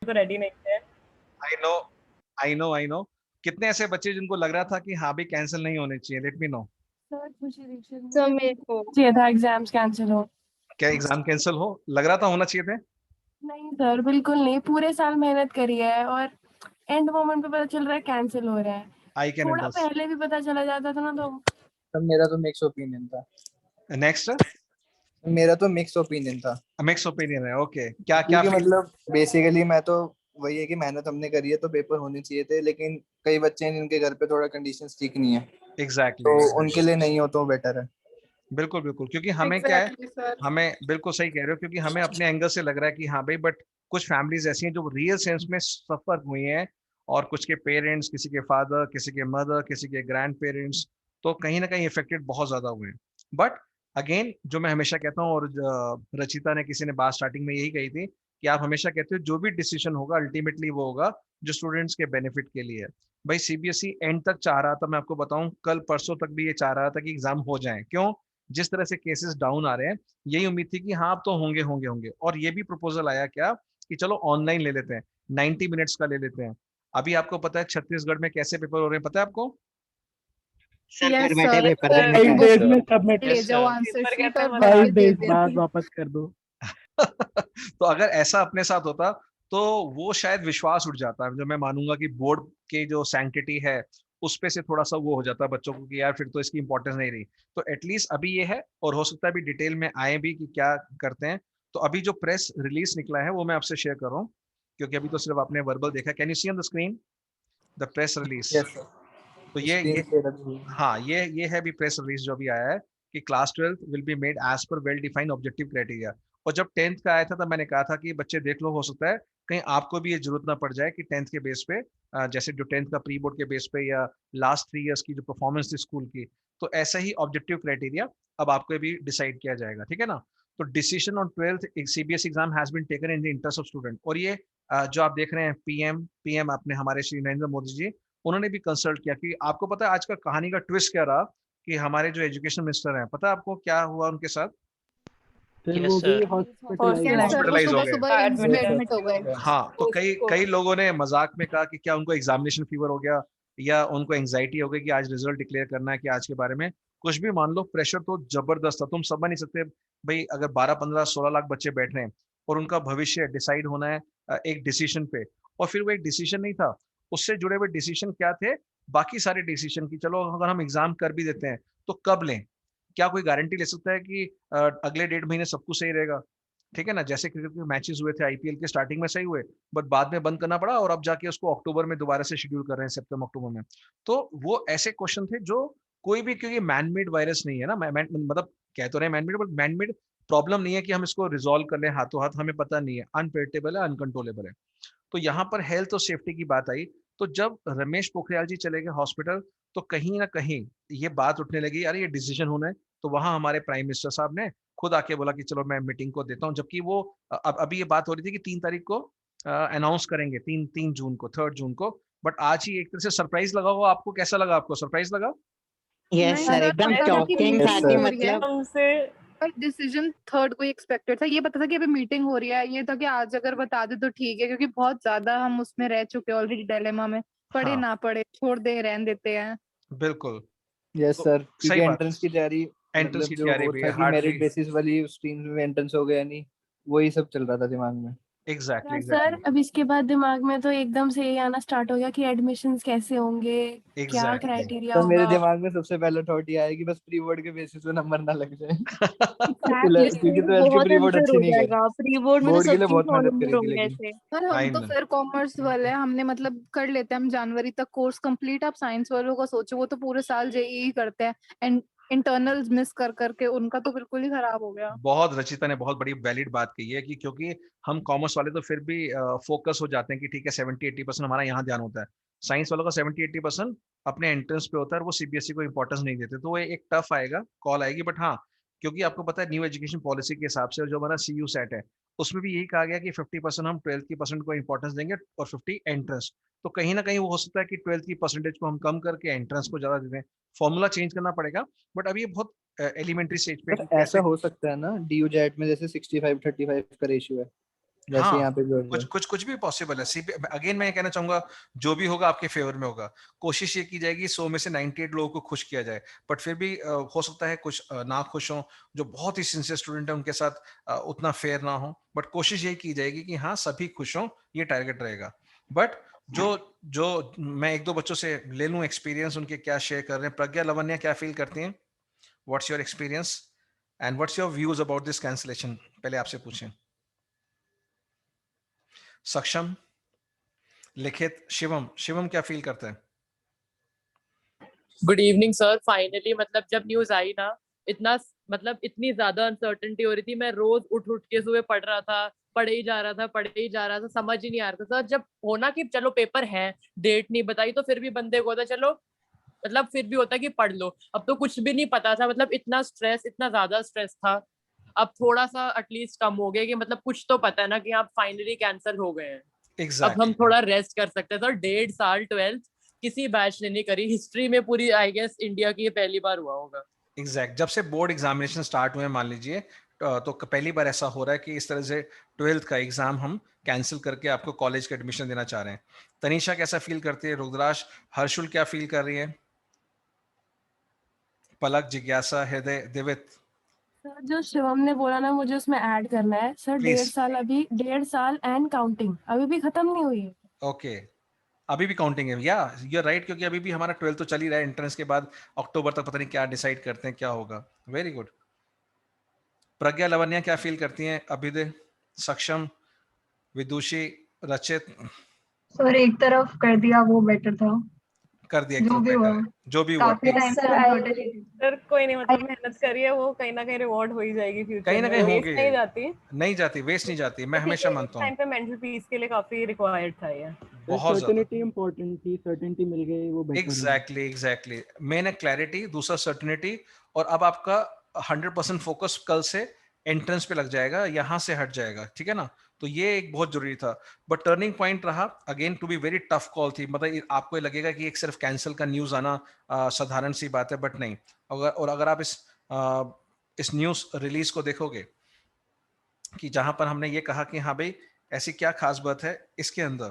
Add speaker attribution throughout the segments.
Speaker 1: तो रेडी नहीं थे।
Speaker 2: I know, I know. कितने ऐसे बच्चे जिनको लग रहा था कि हाँ भी कैंसिल नहीं होने चाहिए? Let me know.
Speaker 3: सर खुशी दीक्षित,
Speaker 1: सर
Speaker 3: मुझे
Speaker 1: मेरे को
Speaker 3: चाहिए था एग्जाम्स कैंसिल हो।
Speaker 2: क्या एग्जाम कैंसिल हो? लग रहा था होना चाहिए थे?
Speaker 3: नहीं सर, बिल्कुल नहीं। पूरे साल मेहनत करी है और एंड मोमेंट पे पता चल रहा है कैंसिल हो रहा है।
Speaker 2: आई कैन
Speaker 3: थोड़ा
Speaker 2: अंडरस्टैंड।
Speaker 3: पहले भी पता चला जाता था ना तो।
Speaker 4: सर मेरा तो मिक्स ओपिनियन था।
Speaker 2: नेक्स्ट,
Speaker 4: मेरा तो मिक्स ओपिनियन था
Speaker 2: मिक्स ओपिनियन है। ओके, क्या क्या
Speaker 4: क्योंकि मतलब बेसिकली मैं तो वही है कि मेहनत हमने करी है तो पेपर होने चाहिए थे, लेकिन कई बच्चे हैं जिनके घर पे थोड़ा कंडीशंस ठीक नहीं है,
Speaker 2: एग्जैक्टली
Speaker 4: तो
Speaker 2: exactly.
Speaker 4: उनके लिए नहीं हो तो बेटर है।
Speaker 2: बिल्कुल बिल्कुल, क्योंकि हमें क्या है,
Speaker 1: एग्जैक्टली सर।
Speaker 2: हमें बिल्कुल सही कह रहे हो, क्योंकि हमें अपने एंगल से लग रहा है कि हाँ भाई, बट कुछ फैमिलीज ऐसी हैं जो रियल सेंस में सफर हुई हैं, और कुछ के पेरेंट्स, किसी के फादर, किसी के मदर, किसी के ग्रैंड पेरेंट्स, तो कहीं ना कहीं इफेक्टेड बहुत ज्यादा हुए हैं। बट अगेन, जो मैं हमेशा कहता हूँ, और रचिता ने, किसी ने बात स्टार्टिंग में यही कही थी कि आप हमेशा कहते हो जो भी डिसीजन होगा अल्टीमेटली वो होगा जो स्टूडेंट्स के बेनिफिट के लिए है। भाई सीबीएसई एंड तक चाह रहा था, मैं आपको बताऊं, कल परसों तक भी ये चाह रहा था कि एग्जाम हो जाए। क्यों? जिस तरह से केसेस डाउन आ रहे हैं, यही उम्मीद थी कि हाँ अब तो होंगे होंगे होंगे। और ये भी प्रपोजल आया क्या कि चलो ऑनलाइन ले लेते हैं, 90 मिनट्स का ले लेते हैं। अभी आपको पता है छत्तीसगढ़ में कैसे पेपर हो रहे हैं, पता है आपको?
Speaker 5: सर
Speaker 1: यस
Speaker 5: घर बैठे
Speaker 1: सर,
Speaker 5: पेपर
Speaker 1: सर
Speaker 5: देने
Speaker 6: 5
Speaker 5: का है
Speaker 6: डेज
Speaker 5: सर।
Speaker 6: में सबमिट।
Speaker 1: ले जाओ आंसर
Speaker 3: पेपर
Speaker 1: शीट
Speaker 3: कहते हैं
Speaker 1: और
Speaker 3: बना
Speaker 1: भर
Speaker 6: 5
Speaker 1: के दे
Speaker 6: डेज
Speaker 1: दे।
Speaker 6: बाद वापस कर दो।
Speaker 2: तो अगर ऐसा अपने साथ होता तो वो शायद विश्वास उठ जाता, जो मैं मानूंगा कि बोर्ड के जो सैंक्टिटी है उस पे से थोड़ा सा वो हो जाता बच्चों को कि यार फिर तो इसकी इंपॉर्टेंस नहीं रही। तो एटलीस्ट अभी ये है, और हो सकता है अभी डिटेल में आए भी कि क्या करते हैं। तो अभी जो प्रेस रिलीज निकला है वो मैं आपसे शेयर कर रहा हूँ, क्योंकि अभी तो सिर्फ आपने वर्बल देखा। Can you see on the screen the press release?
Speaker 4: Yes
Speaker 2: तो
Speaker 4: सर, स्क्रीन
Speaker 2: ये
Speaker 4: शेयर अभी हुई।
Speaker 2: हाँ, ये है भी प्रेस रिलीज जो भी आया है कि class 12 will be made as per well defined objective criteria. और जब 10th का आया था तब मैंने कहा था कि बच्चे देख लो, हो सकता है कहीं आपको भी ये जरूरत ना पड़ जाए कि 10th के बेस पे, जैसे जो 10th का प्री बोर्ड के बेस पे या लास्ट 3 इयर्स की जो परफॉर्मेंस थी स्कूल की, तो ऐसा ही ऑब्जेक्टिव क्राइटेरिया अब आपको भी डिसाइड किया जाएगा। ठीक है ना? तो decision on 12th CBSE exam has been taken in the interest of student. और ये जो आप देख रहे हैं, पीएम अपने हमारे श्री नरेंद्र मोदी जी, उन्होंने भी कंसल्ट किया। कि आपको पता है आज का कहानी का ट्विस्ट क्या रहा, कि हमारे जो एजुकेशन मिनिस्टर हैं, पता है आपको क्या हुआ उनके साथ?
Speaker 6: फिर
Speaker 5: यस
Speaker 6: वो भी
Speaker 5: सर।
Speaker 6: हॉस्पिटलाइज
Speaker 1: यस
Speaker 6: हो
Speaker 1: सर,
Speaker 6: गए।
Speaker 1: वो
Speaker 2: हॉस्पिटलाइज हो
Speaker 1: सुबह
Speaker 2: गए।
Speaker 1: सुबह एम्स में
Speaker 4: Yes, sir.
Speaker 1: एडमिट हो गए।
Speaker 4: Yeah.
Speaker 2: हाँ, तो कई
Speaker 1: उसको
Speaker 2: कई लोगों ने मजाक में कहा कि क्या उनको एग्जामिनेशन फीवर हो गया, या उनको एंजाइटी हो गई कि आज रिजल्ट डिक्लेयर करना है, कि आज के बारे में कुछ भी मान लो। प्रेशर तो जबरदस्त था, तुम समझ नहीं सकते भाई। अगर 12 15 16 लाख बच्चे बैठ रहे हैं और उनका भविष्य डिसाइड होना है एक डिसीजन पे, और फिर वो एक डिसीजन नहीं था, उससे जुड़े हुए डिसीजन क्या थे, बाकी सारे डिसीजन की। चलो अगर हम एग्जाम कर भी देते हैं तो कब लें? क्या कोई गारंटी ले सकता है कि अगले 1.5 महीने सब कुछ सही रहेगा? ठीक है ना? जैसे क्रिकेट के मैचेस हुए थे आईपीएल के, स्टार्टिंग में सही हुए, बट बाद में बंद करना पड़ा, और अब जाके उसको अक्टूबर में दोबारा से शेड्यूल कर रहे हैं, सितंबर अक्टूबर में। तो वो ऐसे क्वेश्चन थे जो कोई भी, क्योंकि मैनमेड वायरस नहीं है ना, मतलब कह तो रहे मैनमेड, बट मैनमेड प्रॉब्लम नहीं है कि हम इसको रिजोल्व कर लें हाथों हाथ, हमें पता नहीं है, अनप्रेडिक्टेबल है, अनकंट्रोलेबल है। तो यहाँ पर हेल्थ और सेफ्टी की बात आई। तो जब रमेश पोखरियाल जी चले गए हॉस्पिटल, तो कहीं ना कहीं ये बात उठने लगी, अरे ये डिसीजन होना है। तो वहां हमारे प्राइम मिनिस्टर साहब ने खुद आके बोला कि चलो मैं मीटिंग को देता हूँ। जबकि वो अब अभी ये बात हो रही थी कि 3 तारीख को अनाउंस करेंगे, 3 जून को, 3 जून को। बट आज ही एक तरह से सरप्राइज लगा हुआ। आपको कैसा लगा? आपको सरप्राइज लगा?
Speaker 5: यस
Speaker 1: नहीं
Speaker 5: सर,
Speaker 1: सर,
Speaker 5: एकदम
Speaker 1: पता था कि
Speaker 5: शॉकिंग
Speaker 4: Yes,
Speaker 5: था
Speaker 1: मीटिंग
Speaker 5: कि
Speaker 4: sir.
Speaker 1: हो रही है
Speaker 5: मतलब
Speaker 1: हमसे, पर डिसीजन थर्ड को एक्सपेक्टेड था। ये पता था कि अभी मीटिंग हो रही है, ये था कि आज अगर बता दे तो ठीक है, क्योंकि बहुत ज्यादा हम उसमें रह चुके हैं ऑलरेडी डायलेमा में। पढ़े
Speaker 2: हाँ,
Speaker 1: ना पढ़े, छोड़ दे, रहने देते हैं।
Speaker 2: बिल्कुल।
Speaker 4: यस
Speaker 2: तो
Speaker 4: सर, क्योंकि
Speaker 2: सही बात,
Speaker 4: एंट्रेंस की तैयारी,
Speaker 2: एंट्रेंस
Speaker 4: मतलब
Speaker 2: की
Speaker 4: जो
Speaker 2: तैयारी
Speaker 4: वो
Speaker 2: भी
Speaker 4: था
Speaker 2: है
Speaker 4: कि मेरिट
Speaker 2: हार्डली।
Speaker 4: बेसिस वाली स्ट्रीम्स में एंट्रेंस हो गया नहीं, वही सब चल रहा था दिमाग में।
Speaker 2: एग्जैक्टली
Speaker 3: सर
Speaker 2: एग्जैक्टली
Speaker 3: अब इसके बाद दिमाग में तो एकदम से ये आना स्टार्ट हो गया कि एडमिशंस कैसे होंगे, क्या
Speaker 2: एग्जैक्टली।
Speaker 3: क्राइटेरिया
Speaker 4: तो मेरे
Speaker 3: होगा।
Speaker 4: दिमाग में सबसे पहला थॉट ये आया कि बस प्री बोर्ड के बेसिस पे नंबर ना लग जाए।
Speaker 1: एग्जैक्टली,
Speaker 4: क्योंकि
Speaker 1: तो
Speaker 4: 12th की
Speaker 1: बहुत
Speaker 4: प्री बोर्ड
Speaker 1: अंतर
Speaker 4: अच्छी
Speaker 1: हो
Speaker 4: नहीं गई,
Speaker 1: जाएगा। प्री बोर्ड में तो
Speaker 4: बोर्ड के लिए
Speaker 1: सबके
Speaker 4: बहुत
Speaker 1: 100
Speaker 4: मेहनत
Speaker 1: नंबर
Speaker 4: करी थी
Speaker 1: होंगे
Speaker 4: लेकिन।
Speaker 1: ऐसे। पर हम
Speaker 2: आई
Speaker 1: तो
Speaker 2: नो।
Speaker 1: फिर कॉमर्स वाले हैं, हमने मतलब कर लेते हैं हम जनवरी तक कोर्स कंप्लीट। आप साइंस वालों का सोचो, वो तो पूरे साल जेईई करते हैं, एंड इंटरनल्स मिस कर करके उनका तो बिल्कुल ही खराब हो गया।
Speaker 2: बहुत, रचिता ने बहुत बड़ी वैलिड बात कही है कि क्योंकि हम कॉमर्स वाले तो फिर भी फोकस हो जाते हैं कि ठीक है 70-80% हमारा यहाँ ध्यान होता है। साइंस वालों का 70-80% अपने एंट्रेंस पे होता है, और वो सीबीएसई को इंपॉर्टेंस नहीं देते। तो वो एक टफ आएगा, कॉल आएगी। बट हाँ, क्योंकि आपको पता है न्यू एजुकेशन पॉलिसी के हिसाब से जो हमारा सीयू सेट है, उसमें भी यही कहा गया कि 50% हम 12th की परसेंट को इंपॉर्टेंस देंगे और 50 एंट्रेंस। तो कहीं ना कहीं वो हो सकता है कि 12th की परसेंटेज को हम कम करके एंट्रेंस को ज्यादा दे दें। फॉर्मूला चेंज करना पड़ेगा। बट अभी ये बहुत एलिमेंट्री स्टेज पे है
Speaker 4: पर
Speaker 2: कि
Speaker 4: ऐसा
Speaker 2: कैसे।
Speaker 4: हो सकता है ना, डीयू जेट में जैसे 65-35 का रेशियो है, वैसे
Speaker 2: हाँ,
Speaker 4: यहाँ पे भी हो रहा है।
Speaker 2: कुछ भी पॉसिबल है। अगेन मैं ये कहना चाहूंगा, जो भी होगा आपके फेवर में होगा। कोशिश ये की जाएगी 100 में से 98 लोगों को खुश किया जाए, बट फिर भी हो सकता है कुछ ना खुश हो, जो बहुत ही सिंसियर स्टूडेंट है उनके साथ उतना फेयर ना हो, बट कोशिश यही की जाएगी कि हाँ सभी खुश हों, ये टारगेट रहेगा। बट जो जो मैं एक दो बच्चों से ले लूं एक्सपीरियंस, उनके क्या शेयर कर रहे हैं। प्रज्ञा, लवन्या, क्या फील करती हैं? What's your experience and what's your views about this cancellation? पहले आपसे पूछें। सक्षम, लिखित, शिवम। शिवम क्या फील करता है?
Speaker 7: Good evening sir. फाइनली मतलब जब न्यूज आई ना, इतना मतलब इतनी ज्यादा अनसर्टेनिटी हो रही थी। मैं रोज उठ उठ के सुबह पढ़ रहा था, पढ़े ही जा रहा था, पढ़े ही जा रहा था, समझ ही नहीं आ रहा था सर। जब होना कि चलो पेपर है, डेट नहीं बताई, तो फिर भी बंदे को होता चलो, मतलब फिर भी होता कि पढ़ लो। अब तो कुछ भी नहीं पता था, मतलब इतना स्ट्रेस, इतना ज्यादा स्ट्रेस था। अब थोड़ा सा एटलीस्ट कम हो गया कि मतलब कुछ तो पता है ना कि आप फाइनली कैंसिल हो गए हैं। अब हम
Speaker 2: एग्जैक्टली
Speaker 7: थोड़ा रेस्ट कर सकते हैं सर। 1.5 साल 12th किसी बैच ने नहीं करी हिस्ट्री में पूरी, आई गेस इंडिया की ये पहली बार हुआ होगा।
Speaker 2: एग्जैक्ट। जब से बोर्ड एग्जामिनेशन स्टार्ट हुए मान लीजिए, तो पहली बार ऐसा हो रहा है कि इस तरह से 12th का एग्जाम हम कैंसिल करके आपको कॉलेज का एडमिशन देना चाह रहे हैं। तनीषा कैसा फील करती है? रुद्राश, हर्षुल क्या फील कर रही है? पलक, जिज्ञासा, हृदय, दिवित,
Speaker 3: सर जो शिवम ने बोला ना, मुझे उसमें ऐड करना है सर।
Speaker 2: प्लीज।
Speaker 3: 1.5 साल, अभी 1.5 साल एंड काउंटिंग, अभी भी खत्म नहीं हुई है।
Speaker 2: ओके, अभी भी काउंटिंग है, या यू आर राइट, क्योंकि अभी भी हमारा 12th तो चल ही रहा है। एंट्रेंस के बाद अक्टूबर तक पता नहीं क्या डिसाइड करते हैं क्या होगा। Very good. प्रज्ञा, लवन्या क्या फील करती हैं? अभिदय, सक्षम, विदुषी, रचित।
Speaker 8: सर एक तरफ कर दिया वो बेटर था,
Speaker 2: कर दिया एक
Speaker 8: जो
Speaker 2: तरफ
Speaker 8: भी हुआ
Speaker 2: बेटर है, जो भी हुआ
Speaker 8: काफी
Speaker 2: ठीक।
Speaker 8: टाइम से
Speaker 9: सर
Speaker 8: अनसर्टेनिटी थी।
Speaker 9: सर कोई नहीं, मतलब मेहनत करिए, वो कहीं ना कहीं रिवॉर्ड हो ही जाएगी फ्यूचर
Speaker 2: कहीं ना
Speaker 9: में,
Speaker 2: कहीं
Speaker 9: वेस्ट
Speaker 2: होगी,
Speaker 9: नहीं जाती।
Speaker 2: नहीं जाती, वेस्ट नहीं जाती, मैं
Speaker 9: तो ठीक
Speaker 2: हमेशा
Speaker 9: है, इस
Speaker 2: मानता हूँ।
Speaker 9: टाइम पे मेंटल पीस के लिए काफी रिक्वायर्ड था ये।
Speaker 2: बहुत ज्यादा।
Speaker 6: सर्टेनिटी इम्पोर्टेंट थी, सर्टेनिटी मिल गई वो बेटर है।
Speaker 2: Exactly exactly. मेन है क्लैरिटी, दूसरा सर्टेनिटी। और अब आपका 100% फोकस कल से एंट्रेंस पे लग जाएगा, यहां से हट जाएगा, ठीक है ना? तो ये एक बहुत जरूरी था। बट टर्निंग पॉइंट रहा again to be very tough call थी। मतलब आपको ये लगेगा कि एक सिर्फ कैंसिल का न्यूज आना साधारण सी बात है, बट नहीं। अगर आप इस न्यूज रिलीज को देखोगे कि जहां पर हमने ये कहा कि हाँ भाई ऐसी क्या खास बात है इसके अंदर,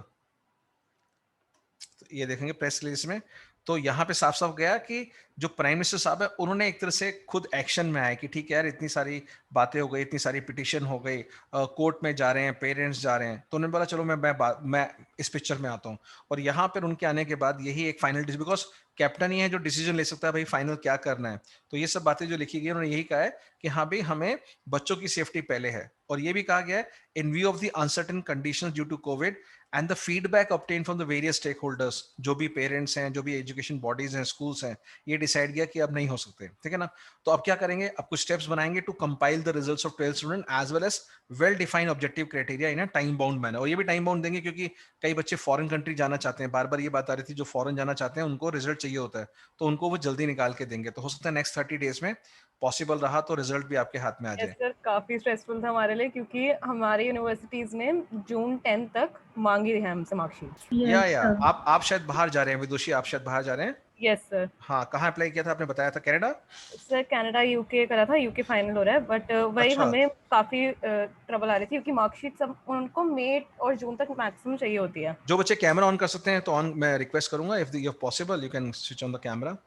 Speaker 2: तो ये देखेंगे प्रेस रिलीज में, तो यहाँ पे साफ साफ गया कि जो प्राइम मिनिस्टर साहब है उन्होंने एक तरह से खुद एक्शन में आए कि ठीक है यार, इतनी सारी बातें हो गई, इतनी सारी पिटीशन हो गई, कोर्ट में जा रहे हैं, पेरेंट्स जा रहे हैं, तो उन्होंने बोला चलो मैं इस पिक्चर में आता हूँ। और यहाँ पर उनके आने के बाद यही एक फाइनल डिसीजन, बिकॉज कैप्टन ही है जो डिसीजन ले सकता है भाई फाइनल क्या करना है। तो ये सब बातें जो लिखी गई उन्होंने यही कहा है कि हाँ भाई हमें बच्चों की सेफ्टी पहले है। और ये भी कहा गया है in view of the uncertain conditions due to COVID and the feedback obtain from the various stake holders, जो भी पेरेंट्स हैं, जो भी एजुकेशन बॉडीज हैं, स्कूल्स हैं, ये डिसाइड किया कि अब नहीं हो सकते, ठीक है ना? तो अब क्या करेंगे, अब कुछ स्टेप्स बनाएंगे to compile the results of 12th student as well as well defined objective criteria in a time bound manner. और ये भी टाइम बाउंड देंगे क्योंकि कई बच्चे फॉरेन कंट्री जाना चाहते हैं, बार बार ये बात आ रही थी, जो फॉरेन जाना चाहते हैं उनको रिजल्ट चाहिए होता है, तो उनको वो जल्दी निकाल के देंगे। तो हो सकता है नेक्स्ट 30 डेज में पॉसिबल रहा तो रिजल्ट भी आपके हाथ में आ
Speaker 9: यस
Speaker 2: जाए।
Speaker 9: सर, काफी स्ट्रेसफुल था हमारे लिए, क्योंकि हमारी यूनिवर्सिटीज ने जून 10 तक मांगी है हमसे मार्कशीट।
Speaker 2: या
Speaker 8: यस सर।
Speaker 2: आप शायद बाहर जा रहे हैं विदुषी, आप शायद बाहर जा रहे हैं।
Speaker 9: Yes sir.
Speaker 2: हाँ, कहाँ अप्लाई किया था आपने बताया था? कनाडा?
Speaker 9: सर कनाडा यूके करा था, यूके फाइनल हो रहा है, बट वही
Speaker 2: अच्छा,
Speaker 9: हमें काफी ट्रबल आ रही थी, क्योंकि मार्कशीट सब उनको मई और जून तक मैक्सिमम चाहिए होती है।
Speaker 2: जो बच्चे कैमरा ऑन कर सकते हैं तो ऑन, मैं रिक्वेस्ट करूंगा if you possible you can switch on the camera.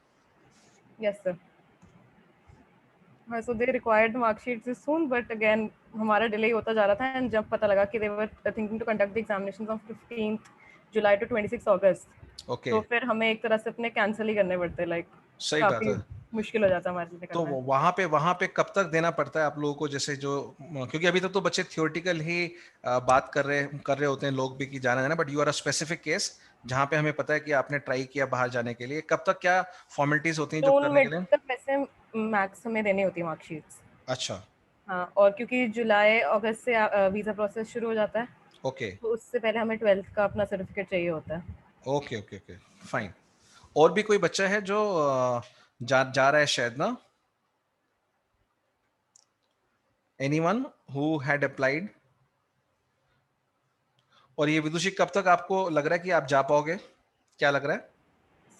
Speaker 9: Yes sir. So they required marksheet soon, but again हमारा डिले होता जा रहा था। एंड जब पता लगा कि they were thinking to conduct the examinations on 15th July to 26 August,
Speaker 2: okay,
Speaker 9: तो फिर हमें एक तरह से अपने कैंसिल ही करने पड़ते, लाइक
Speaker 2: सही बात
Speaker 9: काफी
Speaker 2: है।
Speaker 9: मुश्किल हो जाता है हमारे लिए
Speaker 2: तो
Speaker 9: करना।
Speaker 2: वहां पे कब तक देना पड़ता है आप लोगों को, जैसे जो, क्योंकि अभी तक तो बच्चे थियोरेटिकल ही बात कर रहे होते हैं लोग भी कि जाना है ना, but you are a specific case जहां पे हमें पता है कि आपने ट्राई किया बाहर जाने के लिए। कब तक क्या फॉर्मेलिटीज होती हैं जो
Speaker 9: जून
Speaker 2: करने के
Speaker 9: मिड
Speaker 2: लिए?
Speaker 9: तक वैसे मैक्स हमें देनी होती है मार्कशीट्स।
Speaker 2: अच्छा,
Speaker 9: हाँ, और क्योंकि जुलाई अगस्त से वीज़ा प्रोसेस शुरू हो जाता है,
Speaker 2: ओके
Speaker 9: तो उससे पहले हमें 12th का अपना सर्टिफिकेट चाहिए होता है।
Speaker 2: Okay okay okay, fine. और भी कोई बच्चा है जो जा रहा है शायद ना? Anyone who had applied? और ये विदुषी, कब तक आपको लग रहा है कि आप जा पाओगे, क्या लग रहा है?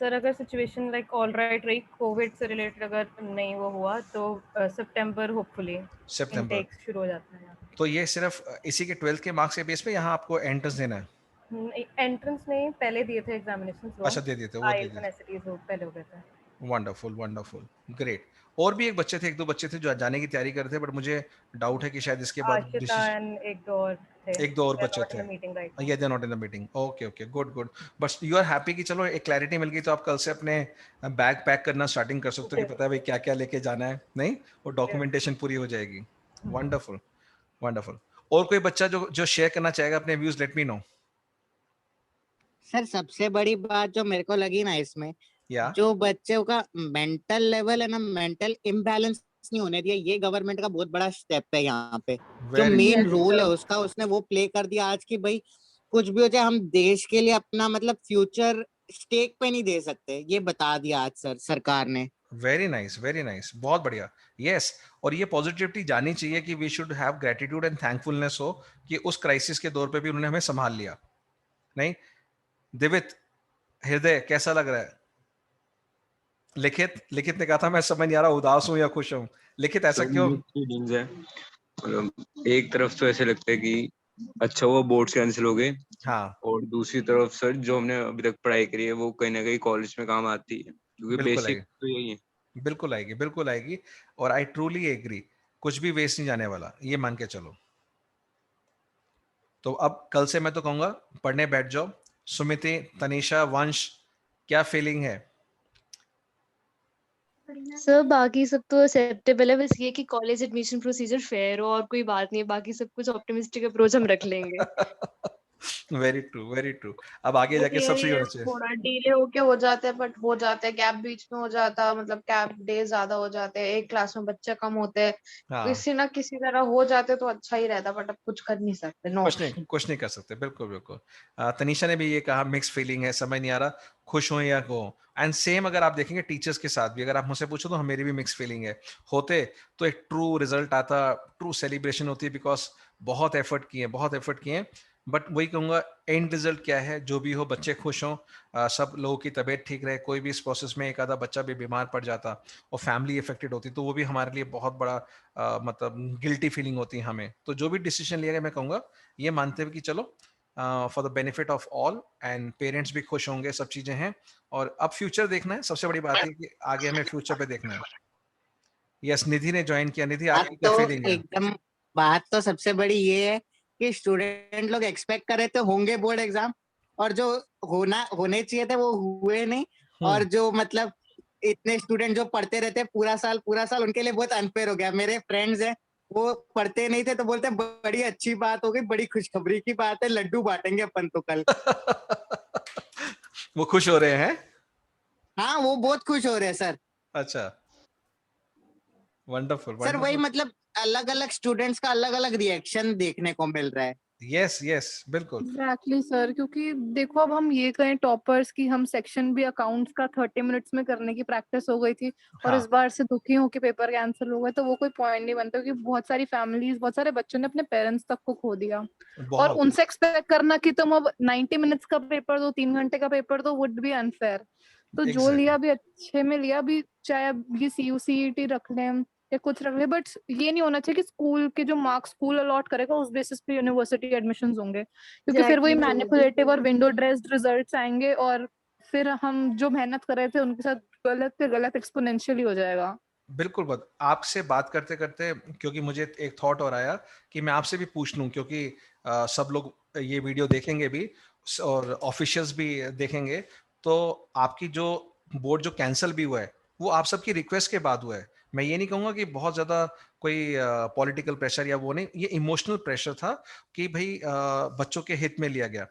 Speaker 9: सर अगर सिचुएशन लाइक ऑल राइट रही, कोविड से रिलेटेड अगर नहीं वो हुआ, तो सितंबर होपफुली
Speaker 2: सितंबर।
Speaker 9: इनटेक शुरू हो जाता है।
Speaker 2: तो ये सिर्फ इसी के 12th के मार्क्स के बेस पे यहाँ आपको एंट्रेंस देना है?
Speaker 9: एंट्रेंस नहीं, पहले दिए थे एग्जामिनेशंस वो।
Speaker 2: अच्छा, दे दिए थे, वो दे
Speaker 9: आईएलटीएस
Speaker 2: दिए।
Speaker 9: एंड एसएटीज वो पहले हो गए थे।
Speaker 2: Wonderful, wonderful, great. और भी एक बच्चे थे, एक दो बच्चे थे जो जाने की तैयारी कर रहे थे, बट मुझे डाउट है कि शायद इसके बाद
Speaker 9: आशिता एंड एक दो और थे।
Speaker 2: एक दो और
Speaker 9: They are
Speaker 2: बच्चे
Speaker 9: not in
Speaker 2: थे।
Speaker 9: the meeting right now.
Speaker 2: ये they not in the meeting. Okay okay, good good. But you are happy कि चलो एक क्लैरिटी मिल गई, तो आप कल से अपने बैग पैक करना स्टार्टिंग कर सकते हो कि पता है भाई क्या क्या लेके जाना है, नहीं, वो डॉक्यूमेंटेशन पूरी हो जाएगी। Wonderful, wonderful. और कोई बच्चा जो शेयर करना चाहेगा अपने views, let me know.
Speaker 10: Sir सबसे बड़ी बात जो मेरे को लगी ना इसमें,
Speaker 2: या
Speaker 10: जो बच्चों का मेंटल लेवल है ना, मेंटल इम्बैलेंस नहीं होने दिया, ये गवर्नमेंट का बहुत बड़ा स्टेप है यहाँ पे। जो
Speaker 2: वेरी
Speaker 10: मेन
Speaker 8: Yes,
Speaker 10: रोल है
Speaker 8: sir.
Speaker 10: उसका उसने वो प्ले कर दिया आज की भाई, कुछ भी हो जाए हम देश के लिए अपना मतलब फ्यूचर स्टेक पे नहीं दे सकते, ये बता दिया आज सर सरकार ने।
Speaker 2: वेरी नाइस, वेरी नाइस, बहुत बढ़िया। यस, और ये पॉजिटिविटी जानी चाहिए कि we should have gratitude and thankfulness हो कि उस क्राइसिस के दौर पे भी उन्होंने हमें संभाल लिया। नहीं दिवित, हृदय कैसा लग रहा है? लिखित ने कहा था मैं समझ नहीं आ रहा उदास हूं या खुश हूं। लिखित ऐसा क्यों?
Speaker 11: फीलिंग्स है, मतलब एक तरफ तो ऐसे लगता है कि अच्छा हुआ बोर्ड्स कैंसिल हो गए,
Speaker 2: हाँ,
Speaker 11: और दूसरी तरफ सर जो हमने अभी तक पढ़ाई करी है वो कहीं ना कहीं कॉलेज में काम आती है, क्योंकि
Speaker 2: बिल्कुल
Speaker 11: बेसिक
Speaker 2: आएगी,
Speaker 11: तो यही है।
Speaker 2: बिल्कुल आएगी, बिल्कुल आएगी। और आई ट्रूली एग्री, कुछ भी वेस्ट नहीं जाने वाला, ये मान के चलो। तो अब कल से मैं तो कहूंगा पढ़ने बैठ जाओ। सुमिति, तनीषा, वंश, क्या फीलिंग है?
Speaker 12: सर बाकी सब तो एक्सेप्टेबल है, बस ये कि कॉलेज एडमिशन प्रोसीजर फेयर हो और कोई बात नहीं है, बाकी सब कुछ ऑप्टिमिस्टिक अप्रोच हम रख लेंगे।
Speaker 2: Very true, very true. अब आगे जाके सब सही होना चाहिए।
Speaker 1: थोड़ा डिले होके हो जाते हैं, बट हो जाते हैं, गैप बीच में हो जाता, मतलब गैप डे ज्यादा हो जाते हैं, एक क्लास में बच्चे कम होते हैं,
Speaker 2: हाँ,
Speaker 1: किसी ना किसी तरह हो जाते तो अच्छा ही रहता, बट अब कुछ कर नहीं सकते। नो,
Speaker 2: कुछ नहीं कर सकते, बिल्कुल बिल्कुल। तनीषा ने भी ये कहा मिक्स फीलिंग है, समझ नहीं आ रहा खुश हो या को। एंड सेम अगर आप देखेंगे टीचर्स के साथ भी, अगर आप मुझसे पूछो तो मेरी भी मिक्स फीलिंग है। होते तो एक ट्रू रिजल्ट आता, ट्रू सेलिब्रेशन होती, बिकॉज बहुत एफर्ट किए, बहुत एफर्ट किए। बट वही कहूंगा, एंड रिजल्ट क्या है, जो भी हो बच्चे खुश हों, सब लोगों की तबीयत ठीक रहे। कोई भी इस प्रोसेस में एक आधा बच्चा भी बीमार पड़ जाता और फैमिली इफेक्टेड होती, तो वो भी हमारे लिए बहुत बड़ा मतलब गिल्टी फीलिंग होती है हमें। तो जो भी डिसीजन लिया गया, मैं कहूँगा ये मानते हुए कि चलो for the benefit of all, and parents भी खुश होंगे, सब चीजें हैं। और अब फ्यूचर देखना है, सबसे बड़ी बात है कि आगे हमें फ्यूचर पे देखना है। यस, निधि ने ज्वाइन किया। निधि,
Speaker 10: बात
Speaker 2: आपकी क्या
Speaker 10: तो
Speaker 2: फीलिंग है?
Speaker 10: एकदम, बात तो सबसे बड़ी ये है कि स्टूडेंट लोग एक्सपेक्ट कर रहे थे होंगे बोर्ड एग्जाम, और जो होने चाहिए थे वो हुए नहीं। और जो मतलब इतने स्टूडेंट जो पढ़ते रहते पूरा साल उनके लिए बहुत अनफेयर हो गया। मेरे फ्रेंड्स हैं वो पढ़ते नहीं थे तो बोलते बड़ी अच्छी बात हो गई, बड़ी खुशखबरी की बात है, लड्डू बांटेंगे अपन तो कल।
Speaker 2: वो खुश हो रहे हैं?
Speaker 10: हाँ वो बहुत खुश हो रहे हैं सर।
Speaker 2: अच्छा, वंडरफुल,
Speaker 10: सर वही मतलब अलग अलग स्टूडेंट्स का अलग अलग रिएक्शन देखने को मिल रहा है।
Speaker 2: यस यस, बिल्कुल।
Speaker 1: एग्जैक्टली सर, क्योंकि देखो अब हम ये कहें टॉपर्स की, हम सेक्शन भी अकाउंट्स का 30 मिनट्स में करने की प्रैक्टिस हो गई थी, और
Speaker 2: हाँ,
Speaker 1: इस बार से दुखी हो कि पेपर कैंसिल हो गए, तो वो कोई पॉइंट नहीं बनता, क्योंकि बहुत सारी फैमिलीज, बहुत सारे बच्चों ने अपने पेरेंट्स तक को खो दिया। और
Speaker 2: बहुत।
Speaker 1: उनसे एक्सपेक्ट करना कि तुम अब 90 मिनट्स का पेपर दो, 3 घंटे का पेपर दो, वुड बी अनफेयर। तो जो
Speaker 2: Exactly.
Speaker 1: लिया भी अच्छे में लिया भी, चाहे अब ये CUCET रख लें या कुछ रख ले, बट ये नहीं होना चाहिए कि स्कूल के जो मार्क्स स्कूल अलॉट करेगा उस बेसिस पे यूनिवर्सिटी एडमिशंस होंगे, क्योंकि फिर वही
Speaker 12: Exactly.
Speaker 1: मैनिपुलेटिव और विंडो ड्रेस्ड रिजल्ट्स आएंगे, और फिर हम जो मेहनत कर रहे थे उनके साथ गलत से गलत एक्सपोनेंशियली हो जाएगा।
Speaker 2: बिल्कुल। बात आपसे बात करते करते, क्योंकि मुझे एक थॉट और आया कि मैं आपसे भी पूछ लूं, क्योंकि सब लोग ये वीडियो देखेंगे भी और ऑफिशियल्स भी देखेंगे, तो आपकी जो बोर्ड जो कैंसिल भी हुआ है वो आप सबकी रिक्वेस्ट के बाद हुआ है। मैं ये नहीं कहूंगा कि बहुत ज्यादा कोई पॉलिटिकल प्रेशर या वो नहीं, ये इमोशनल प्रेशर था कि भाई बच्चों के हित में लिया गया।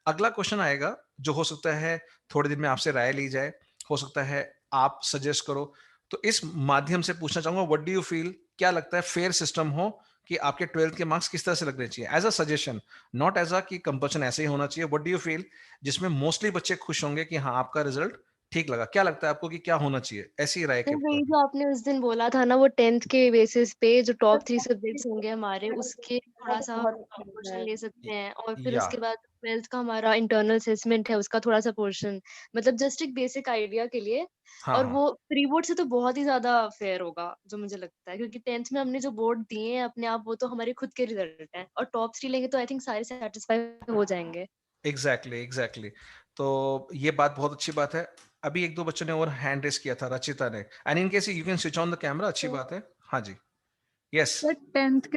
Speaker 2: अगला क्वेश्चन आएगा जो हो सकता है थोड़े दिन में आपसे राय ली जाए, हो सकता है आप सजेस्ट करो, तो इस माध्यम से पूछना चाहूंगा, व्हाट डू यू फील, क्या लगता है फेयर सिस्टम हो कि आपके 12th के मार्क्स किस तरह से लगने चाहिए, as a suggestion, not as a कि कंपल्सन ऐसे ही होना चाहिए। व्हाट डू यू फील जिसमें मोस्टली बच्चे खुश होंगे कि हाँ आपका रिजल्ट ठीक लगा? क्या लगता है आपको कि क्या होना चाहिए? ऐसी राय
Speaker 12: सर
Speaker 2: के
Speaker 12: वही
Speaker 2: तौर
Speaker 12: जो आपने उस दिन बोला था ना, वो 10th के बेसिस पे जो टॉप 3 सब्जेक्ट्स होंगे हमारे, उसके थोड़ा सा पोर्शन ले सकते हैं, और फिर
Speaker 2: या
Speaker 12: उसके बाद 12th का हमारा इंटरनल असेसमेंट है, उसका थोड़ा सा पोर्शन, मतलब जस्ट एक बेसिक आइडिया के लिए।
Speaker 2: हाँ,
Speaker 12: और
Speaker 2: हाँ,
Speaker 12: वो प्री बोर्ड से तो बहुत ही ज्यादा फेयर होगा जो मुझे लगता है, क्योंकि 10th में हमने जो बोर्ड दिए हैं अपने आप, वो तो हमारे खुद के रिजल्ट हैं, और टॉप 3 लेंगे तो आई थिंक सारे सेटिस्फाई हो जाएंगे।
Speaker 2: एग्जैक्टली। तो ये बात बहुत अच्छी बात है। अभी 1-2 बच्चों ने और हैंड रेस किया था, रचिता ने। And in case you can switch on the camera, अच्छी बात है। हाँ जी, यस।
Speaker 1: सर 10th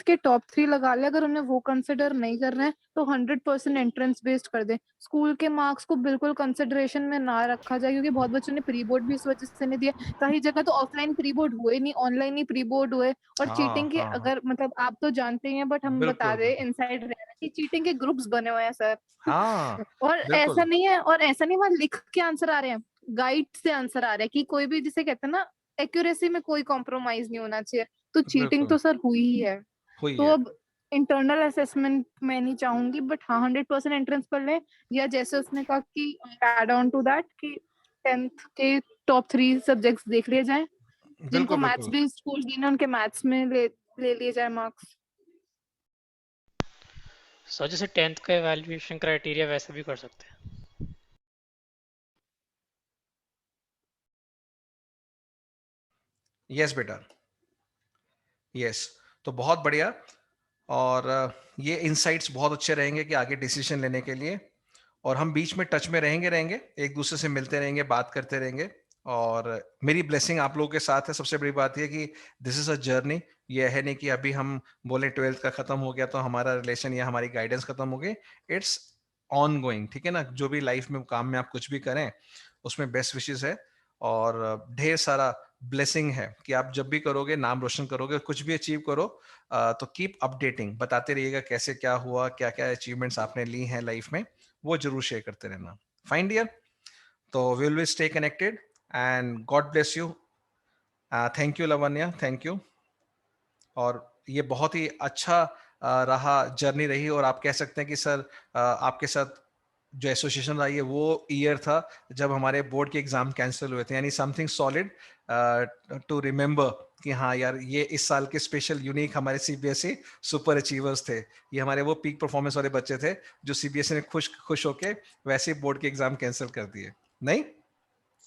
Speaker 1: के टॉप 3 लगा ले, अगर उन्हें वो कंसिडर नहीं कर रहे हैं तो 100% एंट्रेंस बेस्ड कर दे। स्कूल के मार्क्स को बिल्कुल कंसिडरेशन में ना रखा जाए, क्योंकि बहुत बच्चों ने प्री बोर्ड भी इस वजह से नहीं दिया। कई जगह तो ऑफलाइन प्री बोर्ड हुए नहीं, ऑनलाइन ही प्री बोर्ड हुए। और
Speaker 2: हाँ,
Speaker 1: चीटिंग के,
Speaker 2: हाँ, हाँ,
Speaker 1: अगर मतलब आप तो जानते ही हैं, बट हम बता
Speaker 2: बिल्कुल,
Speaker 1: दे
Speaker 2: बिल्कुल।
Speaker 1: इनसाइड रहना कि चीटिंग के ग्रुप्स बने हुए हैं सर।
Speaker 2: हाँ,
Speaker 1: और ऐसा
Speaker 2: बिल्कुल,
Speaker 1: नहीं है, और ऐसा नहीं वहां लिख के आंसर आ रहे हैं, गाइड से आंसर आ रहे हैं, कि कोई भी, जिसे कहते हैं ना, एक्यूरेसी में कोई कॉम्प्रोमाइज नहीं होना चाहिए। तो चीटिंग
Speaker 2: बिल्कुल,
Speaker 1: तो सर हुई ही है।
Speaker 2: हुई
Speaker 1: तो
Speaker 2: है।
Speaker 1: अब इंटरनल असेसमेंट मैं नहीं चाहूंगी, बट हाँ 100% एंट्रेंस कर ले। या जैसे उसने कहा कि एड ऑन टू दैट कि 10th के टॉप 3 सब्जेक्ट्स देख लिए जाएं, जिनको
Speaker 2: बिल्कुल,
Speaker 1: मैथ्स
Speaker 2: बिल्कुल।
Speaker 1: भी स्कूल की ना, उनके मैथ्स में ले लिए जाए मार्क्स।
Speaker 13: सर जैसे 10th का एवेल्युएशन क्राइटेरिया वैसे भी कर सकते हैं।
Speaker 2: यस बेटा, यस। तो बहुत बढ़िया। और ये इनसाइट्स बहुत अच्छे रहेंगे कि आगे डिसीजन लेने के लिए। और हम बीच में टच में रहेंगे, एक दूसरे से मिलते रहेंगे, बात करते रहेंगे। और मेरी ब्लेसिंग आप लोगों के साथ है। सबसे बड़ी बात यह कि दिस इज अ जर्नी। ये है नहीं कि अभी हम बोले 12th का खत्म हो गया तो हमारा रिलेशन या हमारी गाइडेंस खत्म हो गई। इट्स ऑन गोइंग, ठीक है ना? जो भी लाइफ में काम में आप कुछ भी करें, उसमें बेस्ट विशेस है और ढेर सारा ब्लेसिंग है कि आप जब भी करोगे, नाम रोशन करोगे, कुछ भी अचीव करो, तो कीप अपडेटिंग, बताते रहिएगा कैसे क्या हुआ, क्या क्या अचीवमेंट्स आपने ली हैं लाइफ में, वो जरूर शेयर करते रहना। Fine dear. तो will we stay connected and God bless you. Thank you Lavanya, thank you. और ये बहुत ही अच्छा रहा, जर्नी रही। और आप कह सकते हैं कि सर आपके साथ जो एसोसिएशन रही है वो ईयर था जब हमारे बोर्ड के एग्जाम कैंसिल हुए थे, यानी समथिंग सॉलिड टू रिमेंबर कि हाँ यार, ये इस साल के स्पेशल यूनिक हमारे सीबीएसई सुपर अचीवर्स थे। ये हमारे वो पीक परफॉर्मेंस वाले बच्चे थे जो सीबीएसई ने खुश होके वैसे बोर्ड के एग्जाम कैंसिल कर दिए। नहीं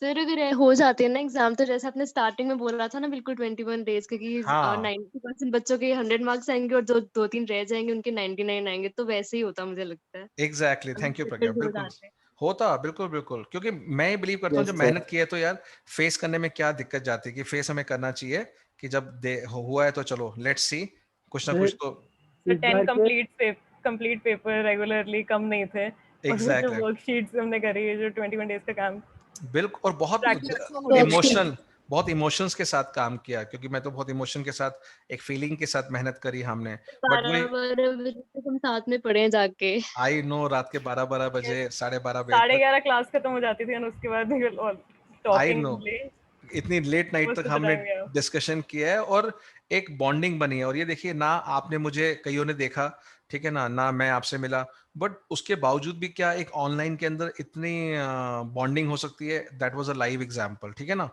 Speaker 12: सर अगर हो जाते हैं ना एग्जाम, तो जैसे आपने स्टार्टिंग में बोला था ना, बिल्कुल 21 डेज के, कि
Speaker 2: हाँ
Speaker 12: 90% बच्चों के 100 मार्क्स आएंगे और जो 2-3 रह जाएंगे उनके 99 आएंगे, तो वैसे ही होता मुझे लगता है
Speaker 2: एग्जैक्टली,
Speaker 12: अगर
Speaker 2: थैंक यू प्रज्ञा।
Speaker 12: settled हो
Speaker 2: बिल्कुल
Speaker 12: जाते हैं।
Speaker 2: होता, बिल्कुल बिल्कुल। क्योंकि मैं ये बिलीव करता हूँ, जब मेहनत की है तो यार फेस करने में क्या दिक्कत जाती है, कि फेस हमें करना चाहिए कि जब हुआ है तो चलो लेट्स सी, कुछ ना
Speaker 6: सर
Speaker 2: कुछ तो।
Speaker 9: तो
Speaker 6: इस
Speaker 9: 10
Speaker 6: बार के
Speaker 9: कंप्लीट पेपर रेगुलरली कम नहीं थे, और वो जो
Speaker 2: एग्जैक्टली,
Speaker 9: वर्कशीट्स हमने करी है, जो 21 डेज का काम,
Speaker 2: बिल्कुल। और बहुत
Speaker 9: प्रैक्टिस तो होनी चाहिए।
Speaker 2: बहुत इमोशंस के साथ काम किया, क्योंकि मैं तो बहुत इमोशन के साथ, एक फीलिंग के साथ मेहनत करी हमने। बट वही
Speaker 12: 12-12 बजे तक हम साथ में पढ़े हैं जाके।
Speaker 2: आई नो, रात के 12-12 बजे, 12:30 बजे तक।
Speaker 9: 11:30 क्लास खत्म हो जाती थी, और उसके बाद
Speaker 2: आई
Speaker 9: टॉकिंग
Speaker 2: नो, इतनी लेट नाइट
Speaker 9: most
Speaker 2: तक
Speaker 9: of the
Speaker 2: हमने
Speaker 9: time, yeah.
Speaker 2: डिस्कशन किया है और एक बॉन्डिंग बनी है। और ये देखिए ना, आपने मुझे कईयों ने देखा, ठीक है ना, ना मैं आपसे मिला, बट उसके बावजूद भी क्या एक ऑनलाइन के अंदर इतनी बॉन्डिंग हो सकती है। That was a live example, ठीक है ना?